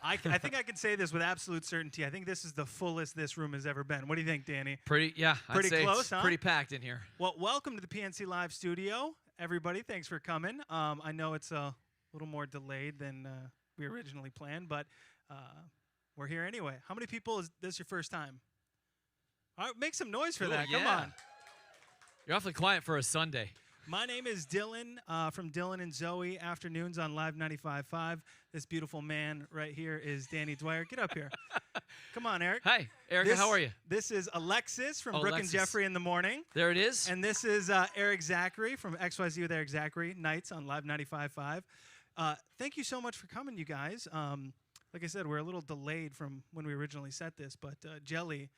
I think I can say this with absolute certainty. I think this is the fullest this room has ever been. What do you think, Danny? Pretty Pretty close, huh? Pretty packed in here. Well, welcome to the PNC Live Studio, everybody. Thanks for coming. I know it's a little more delayed than we originally planned, but we're here anyway. How many people is this your first time? All right, make some noise for that. Come on. You're awfully quiet for a Sunday. My name is Dylan from Dylan and Zoe Afternoons on Live 95.5. This beautiful man right here is Danny Dwyer. Get up here. Come on, Eric. Hi, Erica. How are you? This is Alexis from Brooke and Jeffrey in the Morning. There it is. And this is Eric Zachary from XYZ with Eric Zachary, nights on Live 95.5. Thank you so much for coming, you guys. Like I said, we're a little delayed from when we originally set this, but Jelly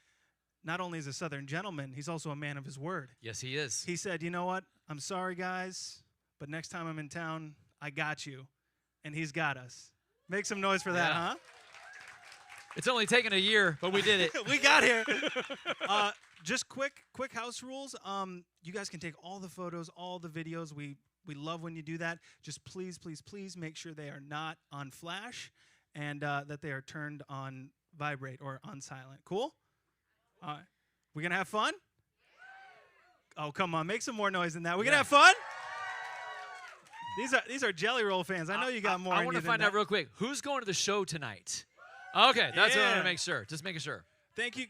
not only is a Southern gentleman, he's also a man of his word. Yes, he is. He said, you know what? I'm sorry, guys, but next time I'm in town, I got you. And he's got us. Make some noise for that, huh? It's only taken a year, but we did it. We got here. Just quick house rules. You guys can take all the photos, all the videos. We love when you do that. Just please, please, please make sure they are not on flash and that they are turned on vibrate or on silent. Cool? All right. We going to have fun? Oh, come on. Make some more noise than that. We going to have fun? These are Jelly Roll fans. I know you got more. I want to find out real quick. Who's going to the show tonight? Okay, that's what I want to make sure. Just making sure. Thank you.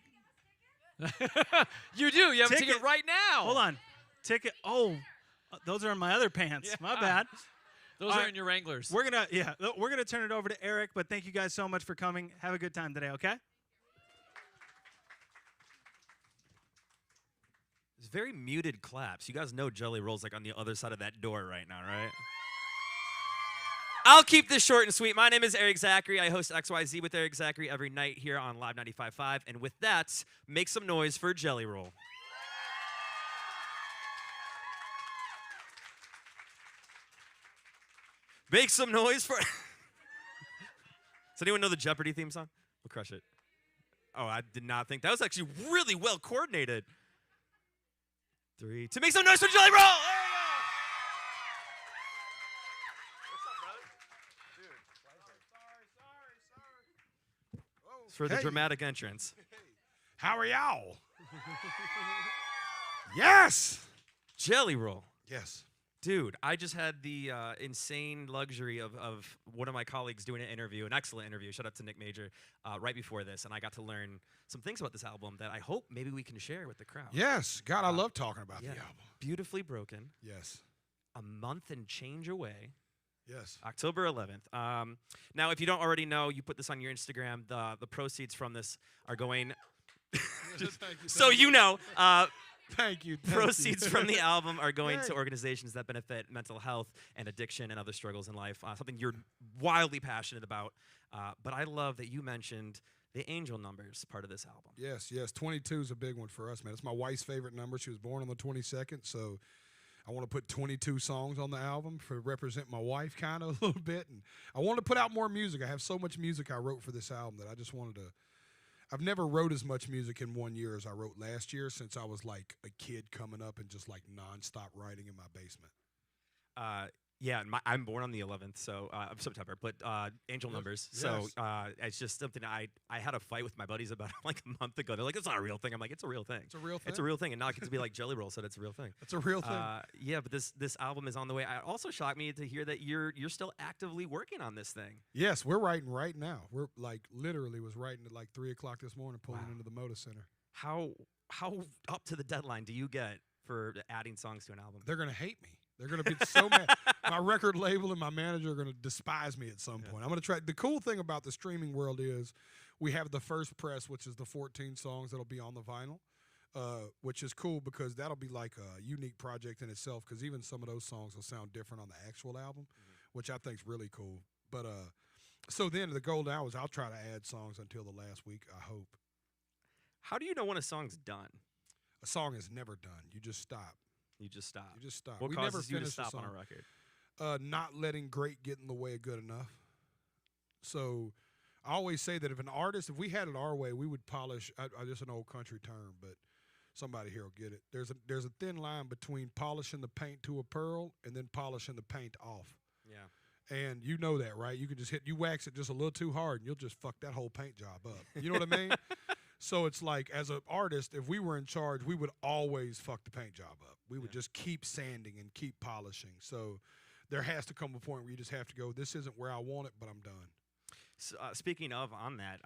You do. You have a ticket right now. Hold on. Ticket. Oh, those are in my other pants. Yeah. My bad. Those are in your Wranglers. We're gonna turn it over to Eric. But thank you guys so much for coming. Have a good time today. Okay. It's very muted claps. You guys know Jelly Roll's like on the other side of that door right now, right? I'll keep this short and sweet. My name is Eric Zachary. I host XYZ with Eric Zachary every night here on Live 95.5. And with that, make some noise for Jelly Roll. Make some noise for... Does anyone know the Jeopardy theme song? We'll crush it. Oh, I did not think. That was actually really well coordinated. 3, 2, make some noise for Jelly Roll! There you go! For the dramatic entrance. How are y'all? Yes! Jelly Roll. Yes. Dude, I just had the insane luxury of one of my colleagues doing an interview, an excellent interview. Shout out to Nick Major, right before this, and I got to learn some things about this album that I hope maybe we can share with the crowd. Yes. God, I love talking about the album. Beautifully Broken. Yes. A month and change away. Yes. October 11th. Now, if you don't already know, you put this on your Instagram. The proceeds from this are going... so you know... Thank you. Proceeds from the album are going to organizations that benefit mental health and addiction and other struggles in life, something you're wildly passionate about. But I love that you mentioned the angel numbers part of this album. Yes, yes. 22 is a big one for us, man. It's my wife's favorite number. She was born on the 22nd, so I want to put 22 songs on the album to represent my wife kind of a little bit. And I want to put out more music. I have so much music I wrote for this album that I just wanted to... I've never wrote as much music in 1 year as I wrote last year since I was like a kid coming up and just like nonstop writing in my basement. Yeah, I'm born on the 11th of September, but angel numbers. Yes. So it's just something I had a fight with my buddies about like a month ago. They're like, it's not a real thing. I'm like, it's a real thing. It's a real thing. It's a real thing. And now I get to be like Jelly Roll said it's a real thing. It's a real thing. Yeah, but this album is on the way. It also shocked me to hear that you're still actively working on this thing. Yes, we're writing right now. We're like literally was writing at like 3 o'clock this morning, pulling into the Moda Center. How up to the deadline do you get for adding songs to an album? They're gonna hate me. They're going to be so mad. My record label and my manager are going to despise me at some point. I'm going to try. The cool thing about the streaming world is we have the first press, which is the 14 songs that'll be on the vinyl, which is cool because that'll be like a unique project in itself because even some of those songs will sound different on the actual album, which I think is really cool. But so then the golden hours, I'll try to add songs until the last week, I hope. How do you know when a song's done? A song is never done. You just stop. You just stop. You just stop. What we causes never you to finish stop on a record? Not letting great get in the way of good enough. So I always say that if we had it our way, we would polish. Just an old country term, but somebody here will get it. There's a thin line between polishing the paint to a pearl and then polishing the paint off. Yeah. And you know that, right? You can just you wax it just a little too hard, and you'll just fuck that whole paint job up. You know what I mean? So it's like, as an artist, if we were in charge, we would always fuck the paint job up. We would just keep sanding and keep polishing. So there has to come a point where you just have to go, this isn't where I want it, but I'm done. So, speaking of on that,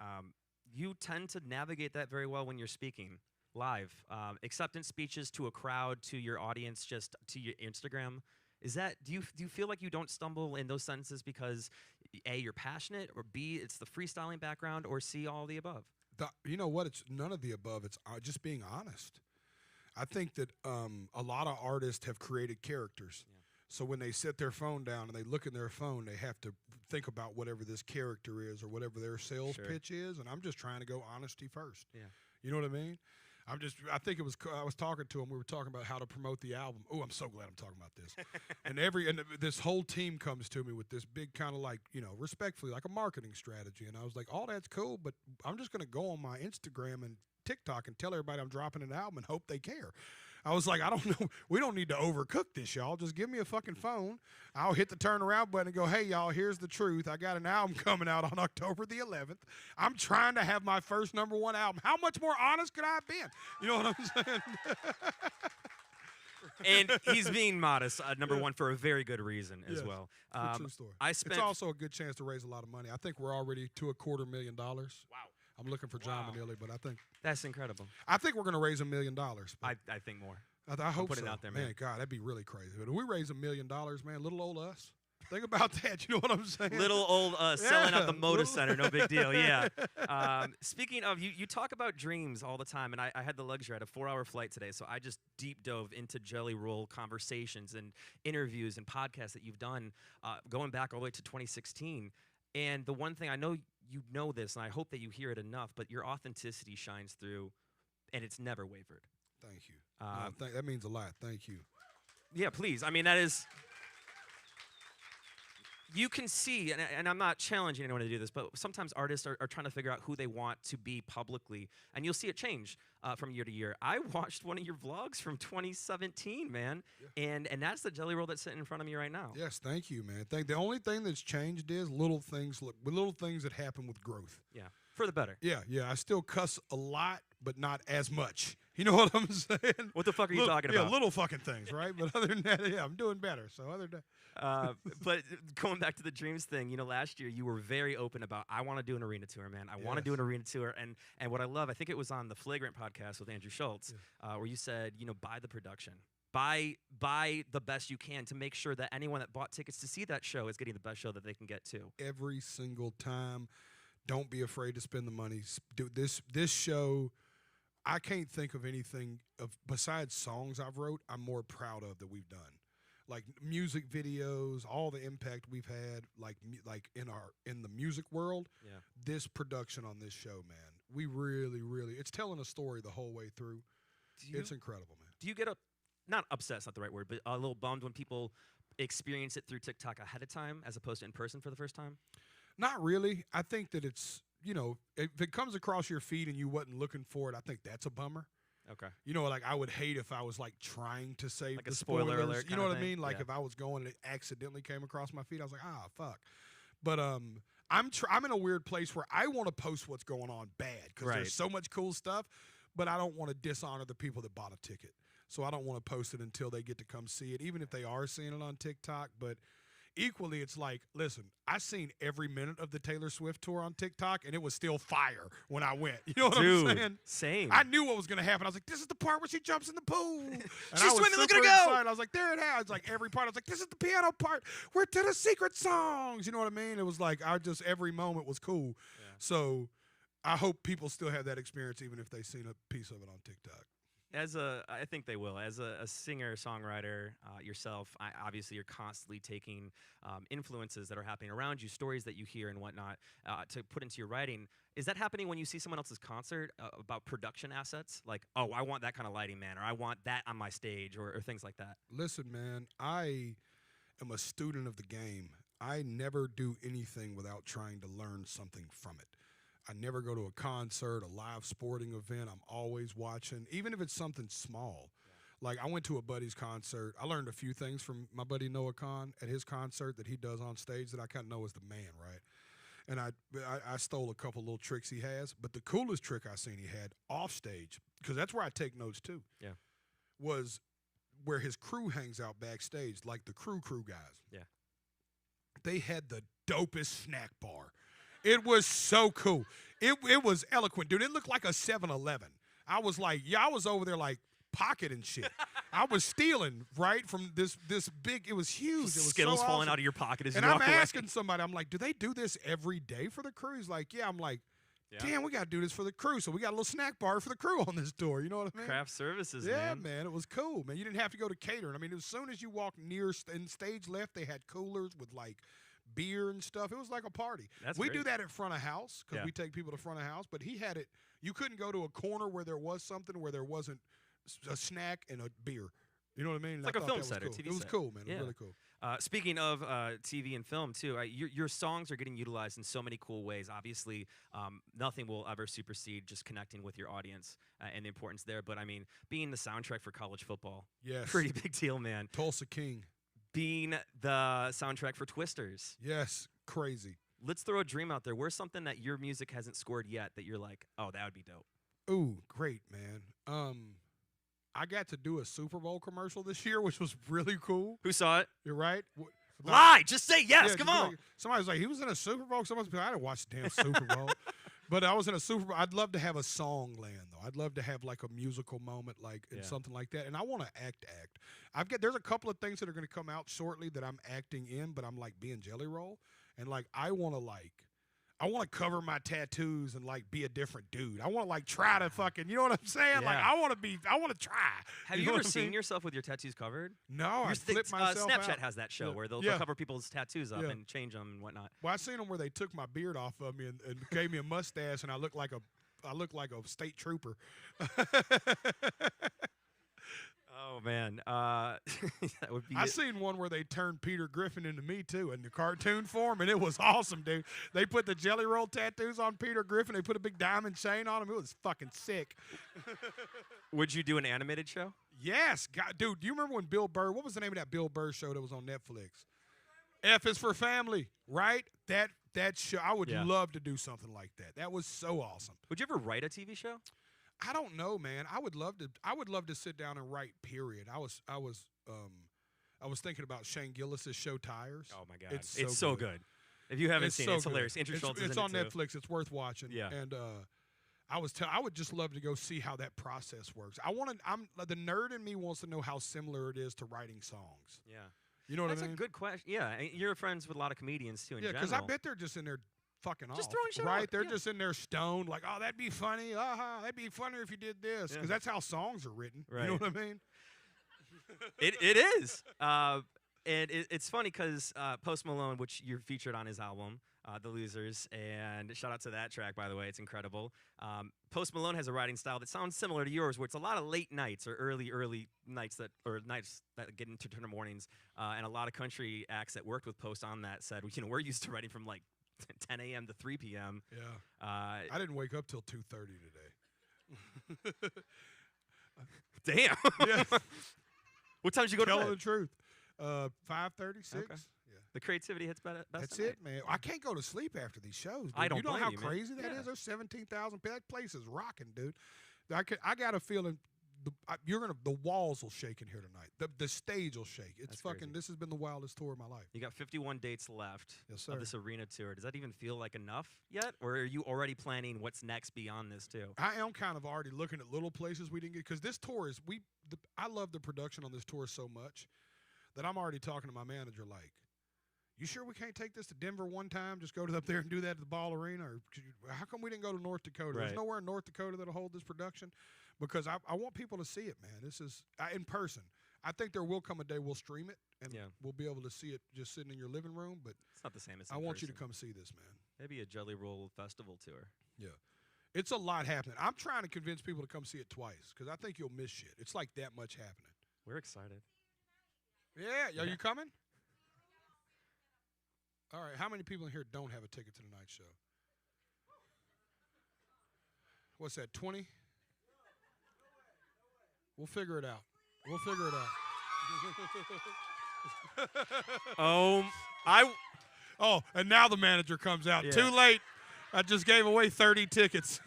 you tend to navigate that very well when you're speaking live. Acceptance speeches to a crowd, to your audience, just to your Instagram. Is that, do you feel like you don't stumble in those sentences because A, you're passionate, or B, it's the freestyling background, or C, all the above? You know what? It's none of the above. It's just being honest. I think that a lot of artists have created characters. Yeah. So when they set their phone down and they look in their phone, they have to think about whatever this character is or whatever their sales pitch is. And I'm just trying to go honesty first. Yeah. You know what I mean? I think I was talking to him. We were talking about how to promote the album. Oh, I'm so glad I'm talking about this. and this whole team comes to me with this big kind of like, respectfully, like a marketing strategy. And I was like, all that's cool, but I'm just going to go on my Instagram and TikTok and tell everybody I'm dropping an album and hope they care. I was like, I don't know. We don't need to overcook this, y'all. Just give me a fucking phone. I'll hit the turnaround button and go, hey, y'all, here's the truth. I got an album coming out on October the 11th. I'm trying to have my first #1 album. How much more honest could I have been? You know what I'm saying? And he's being modest, #1 for a very good reason as well. True story. It's also a good chance to raise a lot of money. I think we're already to $250,000. Wow. I'm looking for John Manilli, but that's incredible. I think we're going to raise $1 million. I think more. I hope put so. It out there, man. God, that'd be really crazy. But if we raise $1 million, man, little old us. Think about that. You know what I'm saying? Little old selling out the Moda Center, no big deal. Yeah. Speaking of, you talk about dreams all the time, and I had the luxury. I had a 4-hour flight today, so I just deep dove into Jelly Roll conversations and interviews and podcasts that you've done, going back all the way to 2016. And the one thing I know, you know this, and I hope that you hear it enough, but your authenticity shines through, and it's never wavered. Thank you. That means a lot. Thank you. Yeah, please. I mean, that is... You can see, and I'm not challenging anyone to do this, but sometimes artists are trying to figure out who they want to be publicly, and you'll see it change from year to year. I watched one of your vlogs from 2017, man, and that's the Jelly Roll that's sitting in front of me right now. Yes, thank you, man. The only thing that's changed is little things that happen with growth. Yeah, for the better. Yeah. I still cuss a lot, but not as much. You know what I'm saying? What the fuck are you talking about? Yeah, little fucking things, right? But other than that, yeah, I'm doing better. So other than but going back to the dreams thing, last year you were very open about, I want to do an arena tour, man. I want to do an arena tour. And what I love, I think it was on the Flagrant podcast with Andrew Schultz, where you said, buy the production. Buy the best you can to make sure that anyone that bought tickets to see that show is getting the best show that they can get to. Every single time, don't be afraid to spend the money. Do this show. I can't think of anything besides songs I've wrote I'm more proud of that we've done. Like music videos, all the impact we've had, like in the music world. Yeah. This production on this show, man, we really, it's telling a story the whole way through. It's incredible, man. Do you get not upset's not the right word, but a little bummed when people experience it through TikTok ahead of time as opposed to in person for the first time? Not really. I think that it's, if it comes across your feed and you wasn't looking for it, I think that's a bummer. Okay. Like I would hate if I was like trying to save like the a spoiler alert. You know what I mean? Like if I was going and it accidentally came across my feed, I was like, fuck. But I'm in a weird place where I want to post what's going on bad because there's so much cool stuff, but I don't want to dishonor the people that bought a ticket. So I don't want to post it until they get to come see it, even if they are seeing it on TikTok. But equally, it's like, listen, I seen every minute of the Taylor Swift tour on TikTok, and it was still fire when I went. You know what I'm saying? Same. I knew what was going to happen. I was like, this is the part where she jumps in the pool. And she's swimming, look at her go. I was like, there it is. Like every part, I was like, this is the piano part. We're to the secret songs. You know what I mean? It was like, every moment was cool. Yeah. So I hope people still have that experience, even if they've seen a piece of it on TikTok. I think they will. As a singer, songwriter yourself, obviously you're constantly taking influences that are happening around you, stories that you hear and whatnot, to put into your writing. Is that happening when you see someone else's concert about production assets? Like, oh, I want that kind of lighting, man, or I want that on my stage, or things like that? Listen, man, I am a student of the game. I never do anything without trying to learn something from it. I never go to a concert, a live sporting event. I'm always watching, even if it's something small. Like, I went to a buddy's concert. I learned a few things from my buddy Noah Khan at his concert that he does on stage that I kind of know is the man, right? And I stole a couple little tricks he has. But the coolest trick I seen he had off stage, because that's where I take notes too, was where his crew hangs out backstage, like the crew guys. Yeah. They had the dopest snack bar. It was so cool. It was eloquent, dude. It looked like a 7-Eleven. I was like, I was over there like pocketing shit. I was stealing, right, from this big, it was huge. It was Skittles so falling awesome. out of your pocket as And you I'm walk away. asking somebody, I'm like, do they do this every day for the crew? He's like, yeah. I'm like, damn, we got to do this for the crew. So we got a little snack bar for the crew on this tour. You know what I mean? Craft services, Yeah, man. It was cool, man. You didn't have to go to catering. I mean, as soon as you walked near in stage left, they had coolers with like beer and stuff. It was like a party. We do that at front of house because we take people to front of house. But he had it. You couldn't go to a corner where there was something where there wasn't a snack and a beer. You know what I mean? It's like a film set or TV set. It was cool, man. It was really cool. Speaking of TV and film, too, your songs are getting utilized in so many cool ways. Obviously, nothing will ever supersede just connecting with your audience and the importance there. But, I mean, being the soundtrack for college football, pretty big deal, man. Tulsa King. Being the soundtrack for Twisters. Yes, crazy. Let's throw a dream out there. Where's something that your music hasn't scored yet that you're like, oh, that would be dope? Ooh, great, man. I got to do a Super Bowl commercial this year, which was really cool. Who saw it? You're right. Lie! Just say yes. Yeah, Come on. Like, somebody was like, he was in a Super Bowl. I didn't watch the damn Super Bowl. But I was in a Super Bowl. I'd love to have a song land, though. I'd love to have like a musical moment, like and something like that. And I want to act. There's a couple of things that are going to come out shortly that I'm acting in, but I'm like being Jelly Roll, and like I want to cover my tattoos and like be a different dude. I want to like try to fucking, you know what I'm saying? Yeah. Like I want to try. Have you ever seen yourself with your tattoos covered? No, I flipped myself Snapchat out. has that show where they'll cover people's tattoos up and change them and whatnot. Well, I seen them where they took my beard off of me and gave me a mustache, and I look like a state trooper. Oh man, that would be. I seen one where they turned Peter Griffin into me too in the cartoon form, and it was awesome, dude. They put the Jelly Roll tattoos on Peter Griffin. They put a big diamond chain on him. It was fucking sick. Would you do an animated show? Yes, God, dude. Do you remember when Bill Burr? What was the name of that Bill Burr show that was on Netflix? F is for Family, right? That show. I would love to do something like that. That was so awesome. Would you ever write a TV show? I don't know, man. I would love to sit down and write. Period. I was thinking about Shane Gillis's show Tires. Oh my God, it's so good. If you haven't seen it, it's hilarious. Andrew Schultz is it's in on it too. Netflix. It's worth watching. Yeah. And I would just love to go see how that process works. The nerd in me wants to know how similar it is to writing songs. Yeah. You know what I mean? That's a good question. Yeah, and you're friends with a lot of comedians too. Yeah, because I bet they're just in there fucking just off, throwing shit right? out. They're just in there stoned, like, oh, that'd be funny. That'd be funnier if you did this, because that's how songs are written. Right. You know what I mean? It is. And it's funny because Post Malone, which you're featured on his album, The Losers, and shout out to that track, by the way. It's incredible. Post Malone has a writing style that sounds similar to yours, where it's a lot of late nights or early nights nights that get into turn mornings. And a lot of country acts that worked with Post on that said, we're used to writing from like 10 a.m. to 3 p.m. Yeah. I didn't wake up till 2:30 today. Damn. Yeah. What time did you go to Telling bed? the truth. 5:30, 6. Okay. Yeah. The creativity hits best. That's at night. it, man. I can't go to sleep after these shows. Dude. I don't You know blame how you, man. crazy that is? There's 17,000 people. That place is rocking, dude. I got a feeling the walls will shake in here tonight. The stage will shake. It's That's fucking. crazy. This has been the wildest tour of my life. You got 51 dates left Yes, sir. of this arena tour. Does that even feel like enough yet? Or are you already planning what's next beyond this, too? I am kind of already looking at little places we didn't get, because this tour is I love the production on this tour so much that I'm already talking to my manager like, you sure we can't take this to Denver one time? Just go up there and do that at the Ball Arena? Or how come we didn't go to North Dakota? Right. There's nowhere in North Dakota that'll hold this production, because I want people to see it, man. This is in person. I think there will come a day we'll stream it and we'll be able to see it just sitting in your living room. But It's not the same as I in want you to person. come see this, man. Maybe a Jelly Roll Festival tour. Yeah. It's a lot happening. I'm trying to convince people to come see it twice, because I think you'll miss shit. It's like that much happening. We're excited. Yeah. Are you coming? All right. How many people in here don't have a ticket to tonight's show? What's that, 20? We'll figure it out. We'll figure it out. Oh, and now the manager comes out. Yeah. Too late. I just gave away 30 tickets.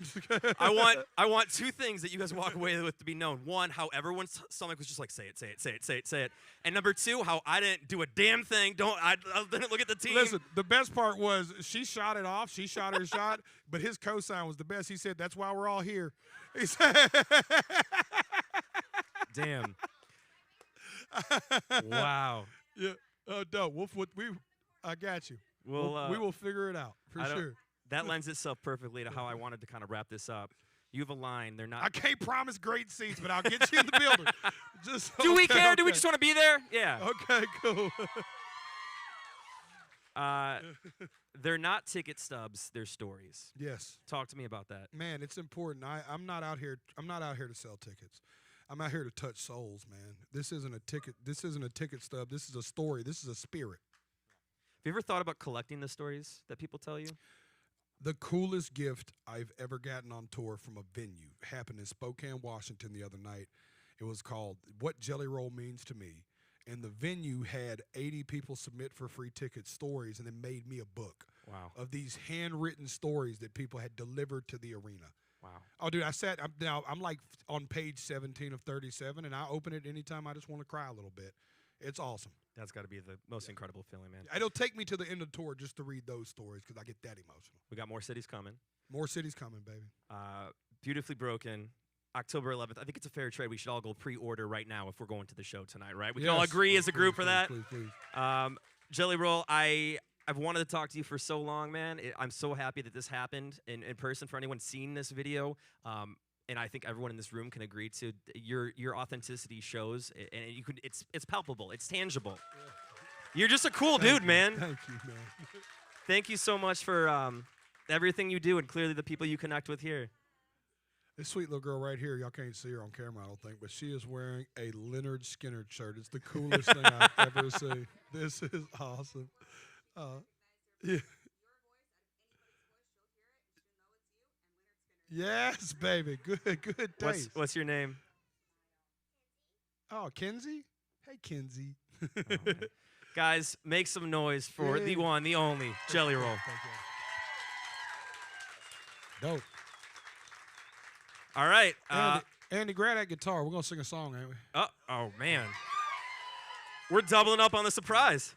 I want two things that you guys walk away with to be known. One, how everyone's stomach was just like, say it, say it, say it, say it, say it. And number two, how I didn't do a damn thing. I didn't look at the team. Listen, the best part was she shot it off. She shot her shot, but his cosign was the best. He said, "That's why we're all here." He said, Damn. Wow. "Yeah, dope. I got you. We will figure it out for sure." That lends itself perfectly to how I wanted to kind of wrap this up. You have a line. They're not. I can't promise great seats, but I'll get you in the building. Do we care? Okay. Do we just want to be there? Yeah. Okay, cool. They're not ticket stubs. They're stories. Yes. Talk to me about that. Man, it's important. I'm not out here to sell tickets. I'm out here to touch souls, man. This isn't a ticket. This isn't a ticket stub. This is a story. This is a spirit. Have you ever thought about collecting the stories that people tell you? The coolest gift I've ever gotten on tour from a venue happened in Spokane, Washington the other night. It was called What Jelly Roll Means to Me. And the venue had 80 people submit for free ticket stories and then made me a book of these handwritten stories that people had delivered to the arena. Wow. Oh, dude, I'm like on page 17 of 37, and I open it anytime I just want to cry a little bit. It's awesome. That's got to be the most incredible feeling, man. It'll take me to the end of the tour just to read those stories because I get that emotional. We got more cities coming. More cities coming, baby. Beautifully Broken, October 11th. I think it's a fair trade. We should all go pre-order right now if we're going to the show tonight, right? We can all agree as a group for that. Please. Jelly Roll, I've wanted to talk to you for so long, man. I'm so happy that this happened in person for anyone seeing this video. And I think everyone in this room can agree to your authenticity shows, and it's palpable, it's tangible. You're just a cool dude, man. Thank you, man. Thank you so much for everything you do, and clearly the people you connect with here. This sweet little girl right here, y'all can't see her on camera, I don't think, but she is wearing a Leonard Skinner shirt. It's the coolest thing I've ever seen. This is awesome. Yeah. Yes, baby. Good taste. What's your name? Oh, Kenzie? Hey, Kenzie. Oh, guys, make some noise for the one, the only, Jelly Roll. Dope. All right. Andy, grab that guitar. We're going to sing a song, ain't we? Oh, man. We're doubling up on the surprise.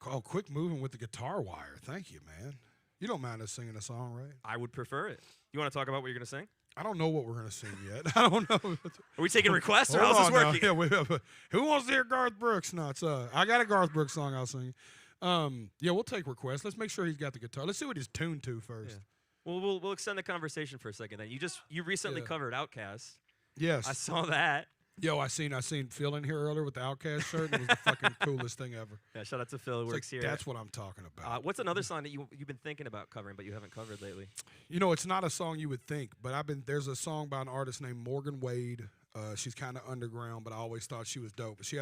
Oh, quick moving with the guitar wire. Thank you, man. You don't mind us singing a song, right? I would prefer it. You want to talk about what you're going to sing? I don't know what we're going to sing yet. I don't know. Are we taking requests, or Hold how's this on now. working? Yeah, who wants to hear Garth Brooks? No, it's I got a Garth Brooks song I'll sing. Yeah, we'll take requests. Let's make sure he's got the guitar. Let's see what he's tuned to first. Yeah. Well, we'll extend the conversation for a second. Then you recently covered Outkast. Yes, I saw that. Yo, I seen Phil in here earlier with the Outkast shirt. And it was the fucking coolest thing ever. Yeah, shout out to Phil who works here. That's what I'm talking about. What's another song that you've been thinking about covering but you haven't covered lately? You know, it's not a song you would think, but there's a song by an artist named Morgan Wade. She's kind of underground, but I always thought she was dope. But she's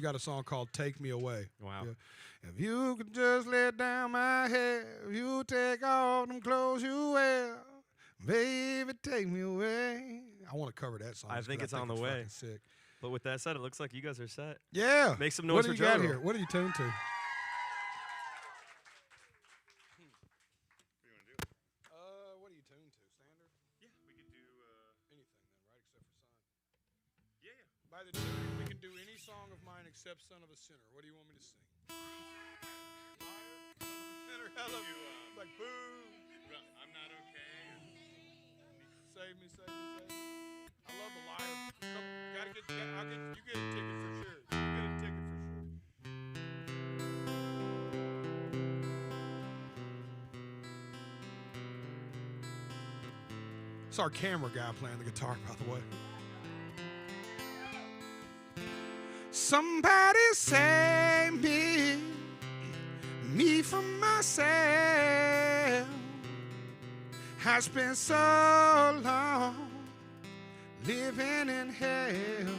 got a song called "Take Me Away." Wow. Yeah. If you could just let down my hair, if you take off them clothes you wear, baby, take me away. I want to cover that song. I think it's on the way. Sick. But with that said, it looks like you guys are set. Yeah. Make some noise for Joe. What do you got here? What are you tuned to? What are you tuned to? Standard? Yeah, we could do anything then, right? Except for Son. yeah. By the tuning, we can do any song of mine except Son of a Sinner. What do you want me to sing? Liar, Son of a Sinner. Hello. It's like boo. I'm not okay. Save me, save me, save me. I love the liar. You get a ticket for sure. You get a ticket for sure. It's our camera guy playing the guitar, by the way. Somebody save me from myself. I spent so long living in hell.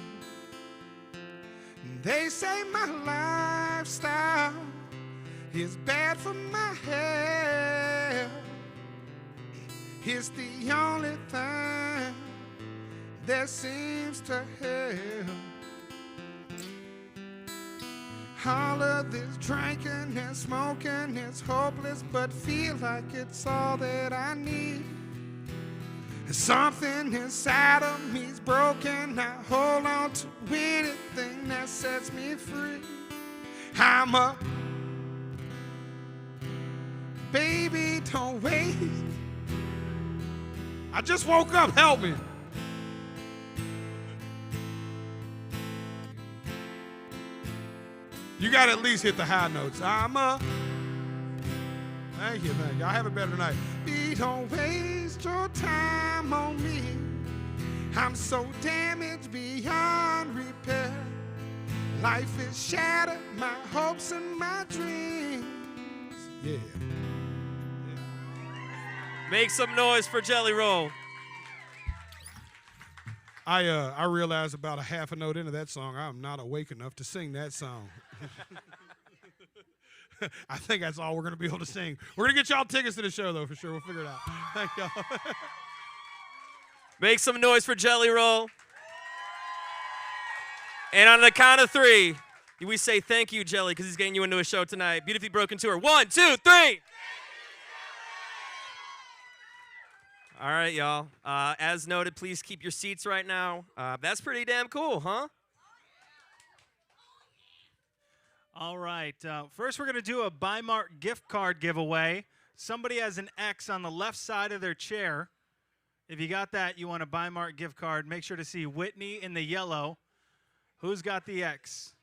They say my lifestyle is bad for my health. It's the only thing that seems to help. All of this drinking and smoking is hopeless, but feel like it's all that I need. And something inside of me's broken. I hold on to anything that sets me free. I'm a baby, don't wait. I just woke up, help me. You got to at least hit the high notes. I'm a, thank you. I'll have it better tonight. Be don't waste your time on me. I'm so damaged beyond repair. Life is shattered, my hopes and my dreams. Yeah. Make some noise for Jelly Roll. I realized about a half a note into that song, I'm not awake enough to sing that song. I think that's all we're going to be able to sing. We're going to get y'all tickets to the show, though, for sure. We'll figure it out. Thank y'all. Make some noise for Jelly Roll. And on the count of 3, we say thank you, Jelly, because he's getting you into a show tonight. Beautifully Broken Tour. 1, 2, 3. All right, y'all. As noted, please keep your seats right now. That's pretty damn cool, huh? All right. First, we're going to do a Buy Mart gift card giveaway. Somebody has an X on the left side of their chair. If you got that, you want a Buy Mart gift card, make sure to see Whitney in the yellow. Who's got the X?